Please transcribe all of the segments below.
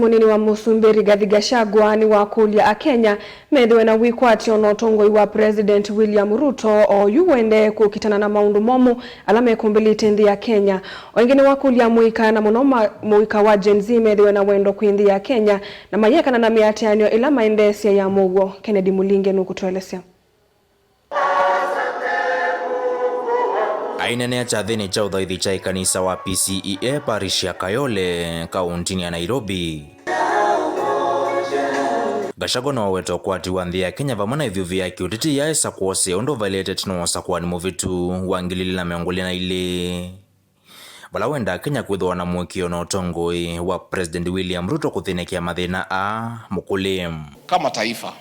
Munini wa Musumberi Rigathi Gachagua ni wa kulia Kenya medwe na wikwati onotongoi wa President William Ruto o yuwende kukitana na maundu momu alame kumbili ndi ya Kenya. Wengine wa kulia muika na monoma muika wa Gen Z medwe na wendo kuindi ya Kenya na mayeka na miatianyo ila maendesia ya mugo. Kennedy Mulinge nukutuelesea. Ainene cha thini cha uthaithi cha kanisa wa PCEA parish ya Kayole kaunti ya Nairobi. Gachagua no weto kwati wa nthi ya Kenya vamana ivyo vya kiutiti ya esa kuose ondo violated no sakwa ni muvitu wangilili na meongoli na ile bala wenda Kenya kwithwa na mwekio no tongoi wa President William Ruto kuthinekia mathina a mukuli. Kama taifa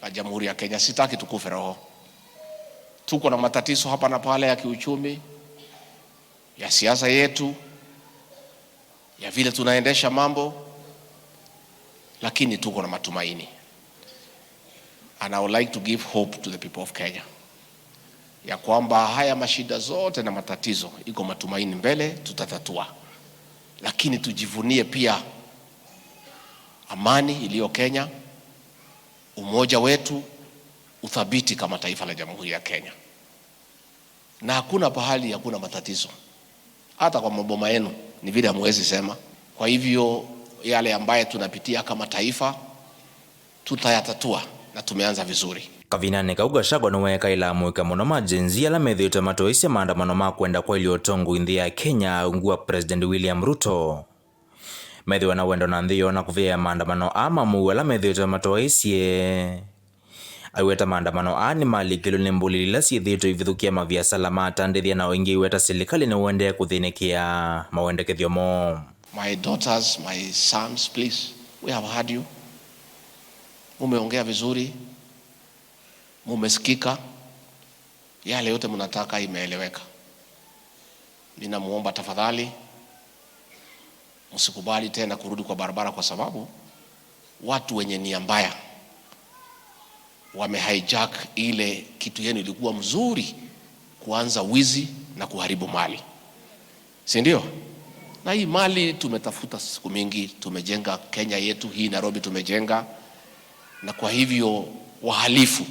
la Jamhuri ya Kenya sitaki tukufe roho. Tuko na matatizo hapa na pale ya kiuchumi, ya siasa yetu, ya vile tunaendesha mambo, lakini tuko na matumaini. And I would like to give hope to the people of Kenya. Ya kwamba haya mashida zote na matatizo iko matumaini mbele tutatatua. Lakini tujivunie pia amani iliyo Kenya, umoja wetu, uthabiti kama taifa la Jamhuri ya Kenya. Na hakuna pahali hakuna matatizo. Hata kwa maboma yenu ni vile hamwezi sema. Kwa hivyo yale ambaye tunapitia kama taifa tutayatatua na tumeanza vizuri. Kavinane kauga Gachagua no weka ila mweka muno majenzi ala methito matoisi maandamano ma kwenda kwa iliotongo nthi ya Kenya ungua President William Ruto. Methiwa na wendo na nthio na kuvia maandamano ama muwela methito matoisi aiweta maandamano ani malikilo ni mbulilila siithito ivithukia mavia salama tandithia na wengi iweta serikali ni uende kuthinikia mawendekethio mo. My daughters, my sons, please, we have heard you. Mumeongea vizuri, mumesikika, yale yote mnataka imeeleweka. Ninamuomba tafadhali msikubali tena kurudi kwa barabara, kwa sababu watu wenye nia mbaya hijack ile kitu yenu ilikuwa mzuri, kuanza wizi na kuharibu mali, si ndio? Na hii mali tumetafuta siku mingi, tumejenga Kenya yetu hii, Nairobi tumejenga, na kwa hivyo wahalifu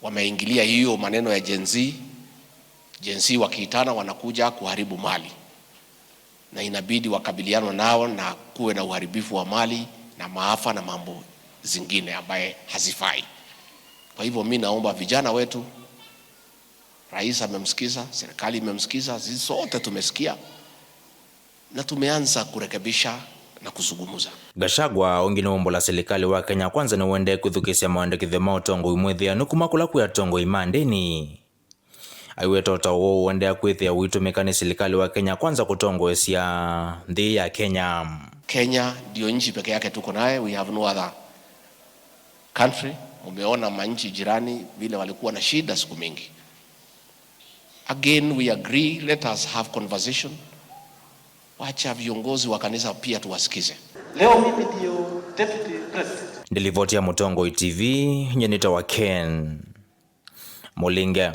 wameingilia hiyo maneno ya Gen Z wakiitana wanakuja kuharibu mali, na inabidi wakabiliano nao na kuwe na uharibifu wa mali na maafa na mambo zingine ambaye hazifai. Kwa hivyo mimi naomba vijana wetu, rais amemsikiza, serikali imemsikiza, sisi sote tumesikia na tumeanza kurekebisha na kuzungumza. Gachagua ongine ombo la serikali wa Kenya kwanza ni uende kuthukisia mawendekithio ma utongo imwithia nukumakula kuya tongo imandeni. Aiweta utawo uende kwithia uitumikani serikali wa Kenya kwanza kutongoesia nthi ya Kenya. Kenya ndio nchi peke yake tuko naye, we have no other country. Umeona manchi jirani vile walikuwa na shida siku mingi. Again we agree, let us have conversation. Wacha viongozi wa kanisa pia tuwasikize. Leo mimi ndio deputy president. Nilivotia Mutongo TV, nyenita wa Ken Mulinge.